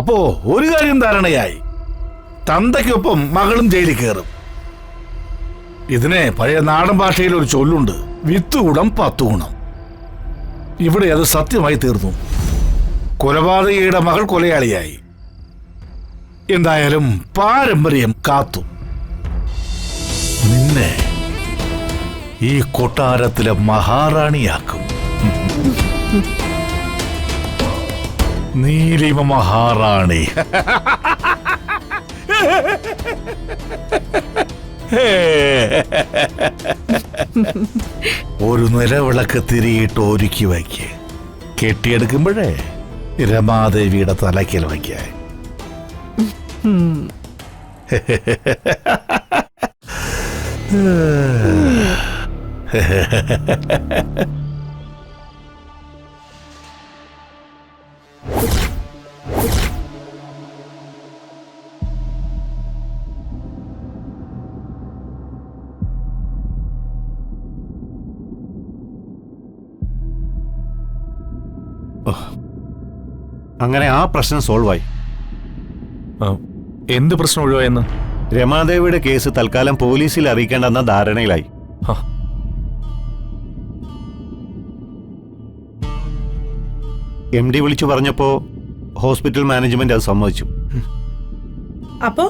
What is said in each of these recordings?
അപ്പോ ഒരു കാര്യം ധാരണയായി, തന്തയ്ക്കൊപ്പം മകളും ജയിലിൽ കയറും. ഇതിനെ പഴയ നാടൻ ഭാഷയിൽ ഒരു ചൊല്ലുണ്ട്, 10 ഗുണം 10 ഗുണം. ഇവിടെ അത് സത്യമായി തീർന്നു. കൊലപാതകയുടെ മകൾ കൊലയാളിയായി. എന്തായാലും പാരമ്പര്യം കാത്തു. നിന്നെ ഈ കൊട്ടാരത്തിലെ മഹാറാണിയാക്കും. നീലിമ മഹാറാണി. ഒരു നിലവിളക്ക് തിരിയിട്ട് ഒരുക്കി വയ്ക്ക്. കെട്ടിയെടുക്കുമ്പോഴേ രമാദേവിയുടെ തലയ്ക്കൽ വയ്ക്കാൻ. അങ്ങനെ ആ പ്രശ്നം സോൾവ് ആയി. എന്ത് പ്രശ്നം ഒഴിവായെന്ന്? രമാദേവിയുടെ കേസ് തൽക്കാലം പോലീസിൽ അറിയിക്കേണ്ടെന്ന ധാരണയിലായി. MD വിളിച്ചു പറഞ്ഞപ്പോ ഹോസ്പിറ്റൽ മാനേജ്മെന്റ് അത് സമ്മതിച്ചു. അപ്പോ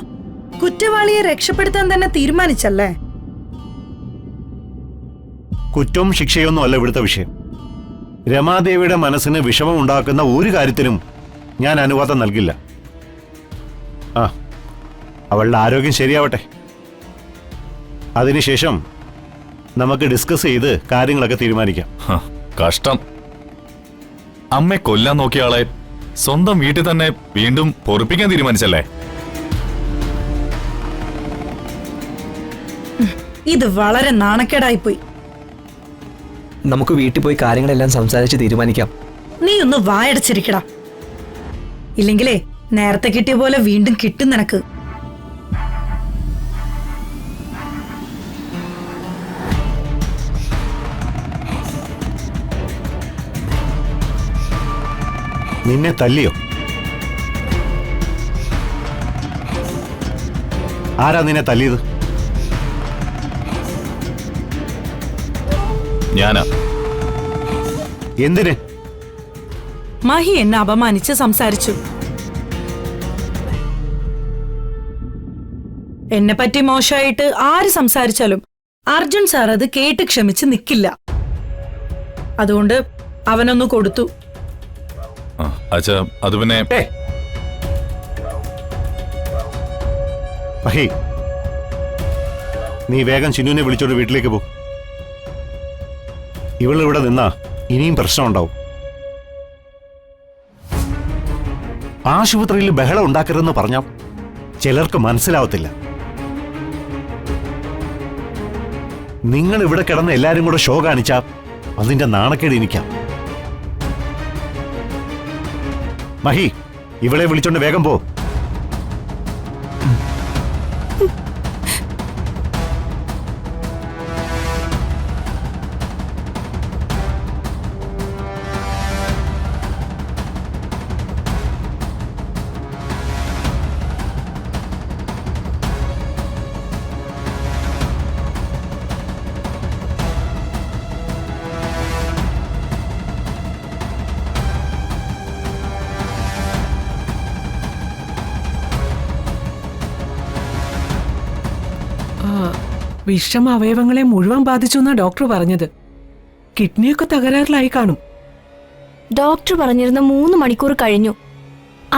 കുറ്റവാളിയെ രക്ഷപ്പെടുത്താൻ തന്നെ തീരുമാനിച്ചല്ലേ? കുറ്റവും ശിക്ഷയൊന്നും അല്ല ഇവിടുത്തെ വിഷയം. രമാദേവിയുടെ മനസ്സിന് വിഷമം ഉണ്ടാക്കുന്ന ഒരു കാര്യത്തിനും ഞാൻ അനുവാദം നൽകില്ല. അവളുടെ ആരോഗ്യം ശരിയാവട്ടെ. അതിനുശേഷം നമുക്ക് ഡിസ്കസ് ചെയ്ത് കാര്യങ്ങളൊക്കെ തീരുമാനിക്കാം. കഷ്ടം. അമ്മയെ കൊല്ലാൻ നോക്കിയ ആളെ സ്വന്തം വീട്ടിൽ തന്നെ വീണ്ടും പൊറുപ്പിക്കാൻ തീരുമാനിച്ചല്ലേ? ഇത് വളരെ നാണക്കേടായിപ്പോയി. നമുക്ക് വീട്ടിൽ പോയി കാര്യങ്ങളെല്ലാം സംസാരിച്ച് തീരുമാനിക്കാം. നീ ഒന്ന് വായടച്ചിരിക്കടാ, ഇല്ലെങ്കിലേ നേരത്തെ കിട്ടിയ പോലെ വീണ്ടും കിട്ടും നിനക്ക്. നിന്നെ തല്ലിയോ? ആരാ നിന്നെ തല്ലിയത്? ഞാനാ. എന്തിന്? മഹി എന്നെ അപമാനിച്ച് സംസാരിച്ചു. എന്നെ പറ്റി മോശമായിട്ട് ആര് സംസാരിച്ചാലും അർജുൻ സാർ അത് കേട്ട് ക്ഷമിച്ച് നിൽക്കില്ല. അതുകൊണ്ട് അവനൊന്ന് കൊടുത്തു. അച്ഛാ, അത് പിന്നെ മഹി, നീ വേഗം ചിന്നുവിനെ വിളിച്ചോണ്ട് വീട്ടിലേക്ക് പോ. ഇവളിവിടെ നിന്നാ ഇനിയും പ്രശ്നം ഉണ്ടാവും. ആശുപത്രിയിൽ ബഹളം ഉണ്ടാക്കരുതെന്ന് പറഞ്ഞാൽ ചിലർക്ക് മനസ്സിലാവത്തില്ല. നിങ്ങൾ ഇവിടെ കിടന്ന് എല്ലാരും കൂടെ ഷോ കാണിച്ചാ അതിന്റെ നാണക്കേട് എനിക്കാം. മഹി, ഇവളെ വിളിച്ചോണ്ട് വേഗം പോ. വിഷം അവയവങ്ങളെ മുഴുവൻ ബാധിച്ചു എന്നാ ഡോക്ടർ പറഞ്ഞത്. കിഡ്നിയൊക്കെ തകരാറിലായി കാണും. ഡോക്ടർ പറഞ്ഞിരുന്ന 3 മണിക്കൂർ കഴിഞ്ഞു.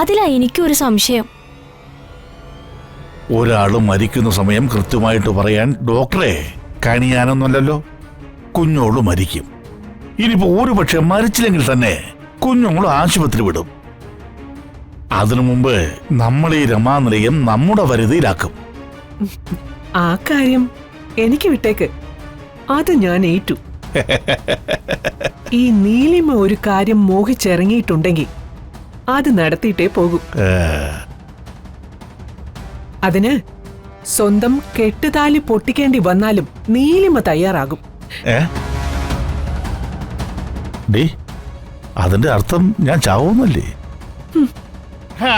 അതിലാ എനിക്കൊരു സംശയം. ഒരാൾ മരിക്കുന്ന സമയം കൃത്യമായിട്ട് പറയാൻ ഡോക്ടറെ കണിയാനൊന്നുമല്ലല്ലോ. കുഞ്ഞോള് മരിക്കും. ഇനിയിപ്പോ ഒരുപക്ഷെ മരിച്ചില്ലെങ്കിൽ തന്നെ കുഞ്ഞോള് ആശുപത്രി വിടും. അതിനു മുമ്പ് നമ്മൾ ഈ രമാനിലയം നമ്മുടെ വരുതിയിലാക്കും. ആ കാര്യം എനിക്ക് വിട്ടേക്ക്. അത് ഞാൻ ഏറ്റു. ഈ നീലിമ ഒരു കാര്യം മോഹിച്ചിറങ്ങിയിട്ടുണ്ടെങ്കിൽ അത് നടത്തിയിട്ടേ പോകും. അതിന് സ്വന്തം കെട്ടുതാലി പൊട്ടിക്കേണ്ടി വന്നാലും നീലിമ തയ്യാറാകും. അതിന്റെ അർത്ഥം ഞാൻ ചാവുന്നല്ലേ? ഹാ.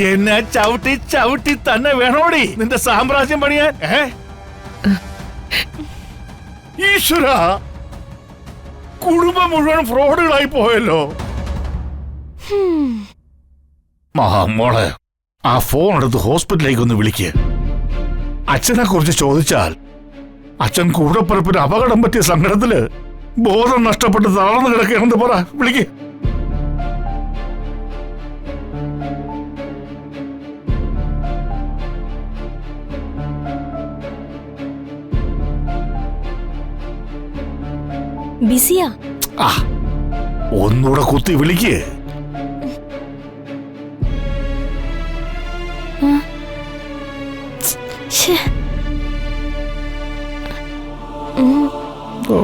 എന്നെ ചവിട്ടി ചവിട്ടി തന്നെ വേണോടി നിന്റെ സാമ്രാജ്യം പണിയാൻ. ഈശ്വര, കുടുംബം മുഴുവൻ ഫ്രോഡുകളായി പോയല്ലോ. മോളെ, ആ ഫോൺ എടുത്ത് ഹോസ്പിറ്റലിലേക്ക് ഒന്ന് വിളിക്ക്. അച്ഛനെ കുറിച്ച് ചോദിച്ചാൽ അച്ഛൻ കൂടപ്പിറപ്പിന് അപകടം പറ്റിയ സങ്കടത്തില് ബോധം നഷ്ടപ്പെട്ട് തളർന്നു കിടക്കുകയാണെന്ന് പറ. വിളിക്ക്. ബിസിയാ? ആ, ഒന്നുകൂടെ കുത്തി വിളിക്ക്. ശ്ശേ. ഓ,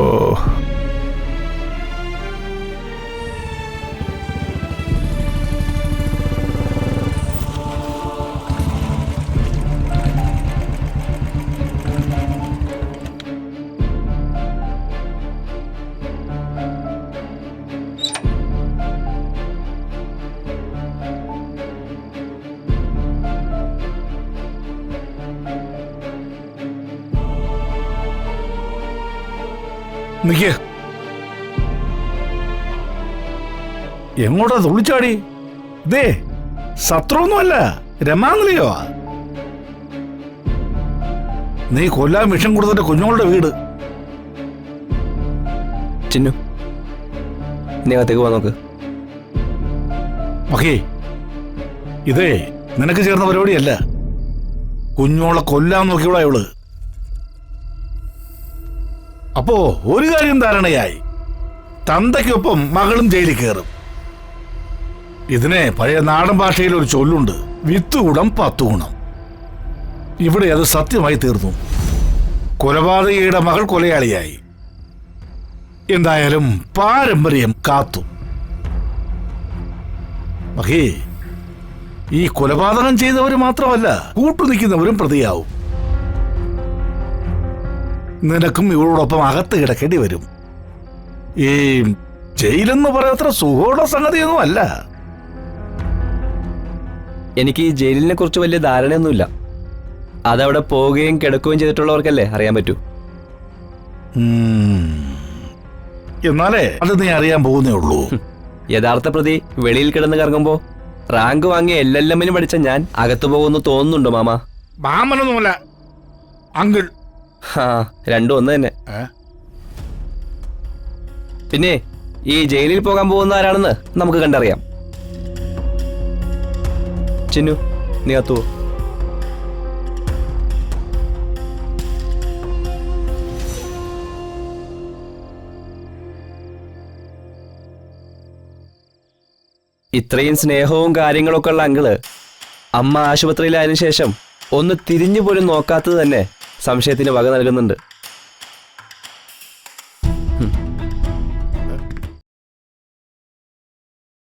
നിക്ക്. എങ്ങോട്ടാ തുള്ളിച്ചാടി? ഇതേ ശത്രുവൊന്നുമല്ല, രമാനിലയോ. നീ കൊല്ലാൻ വിഷം കൊടുത്തിട്ട് കുഞ്ഞുങ്ങളുടെ വീട്. ചിന്നു, നീ അകത്തേക്ക് പോവാൻ നോക്ക്. മഹി, ഇതേ നിനക്ക് ചേർന്ന പരിപാടിയല്ല. കുഞ്ഞോളെ കൊല്ലാൻ നോക്കിയോളാ ഇവള്. അപ്പോ ഒരു കാര്യം ധാരണയായി, തന്തയ്ക്കൊപ്പം മകളും ജയിലിൽ കയറും. ഇതിനെ പഴയ നാടൻ ഭാഷയിൽ ഒരു ചൊല്ലുണ്ട്, 10 ഗുണം 10 ഗുണം. ഇവിടെ അത് സത്യമായി തീർന്നു. കൊലപാതകയുടെ മകൾ കൊലയാളിയായി. എന്തായാലും പാരമ്പര്യം കാത്തു. മഹേ, ഈ കൊലപാതകം ചെയ്തവര് മാത്രമല്ല, കൂട്ടുനിൽക്കുന്നവരും പ്രതിയാവും. നിനക്കും ഇവളോടൊപ്പം അകത്ത് കിടക്കേണ്ടി വരും. ഈ ജയിലെന്ന് പറയത്ര സുഖമുള്ള സംഗതിയൊന്നും അല്ല. എനിക്ക് ഈ ജയിലിനെ കുറിച്ച് വലിയ ധാരണയൊന്നുമില്ല. അതവിടെ പോവുകയും കിടക്കുകയും ചെയ്തിട്ടുള്ളവർക്കല്ലേ അറിയാൻ പറ്റൂ. എന്നാലേ അത് നീ അറിയാൻ പോകുന്നേ ഉള്ളൂ. യഥാർത്ഥ പ്രതി വെളിയിൽ കിടന്ന് കറങ്ങുമ്പോ റാങ്ക് വാങ്ങിയ LLM-ന് പഠിച്ച ഞാൻ അകത്തു പോകുന്നു തോന്നുന്നുണ്ടോ മാമ? മാമനൊന്നുമല്ല, അങ്കിൾ. ആ, രണ്ടും ഒന്ന് തന്നെ. പിന്നെ ഈ ജയിലിൽ പോകാൻ പോകുന്ന ആരാണെന്ന് നമുക്ക് കണ്ടറിയാം. ചിന്നു, നീ അകത്തു പോ. ഇത്രയും സ്നേഹവും കാര്യങ്ങളൊക്കെ ഉള്ള അങ്കിള് അമ്മ ആശുപത്രിയിലായതിനു ശേഷം ഒന്ന് തിരിഞ്ഞു പോലും നോക്കാത്തത് തന്നെ സംശയത്തിന് വക നൽകുന്നുണ്ട്.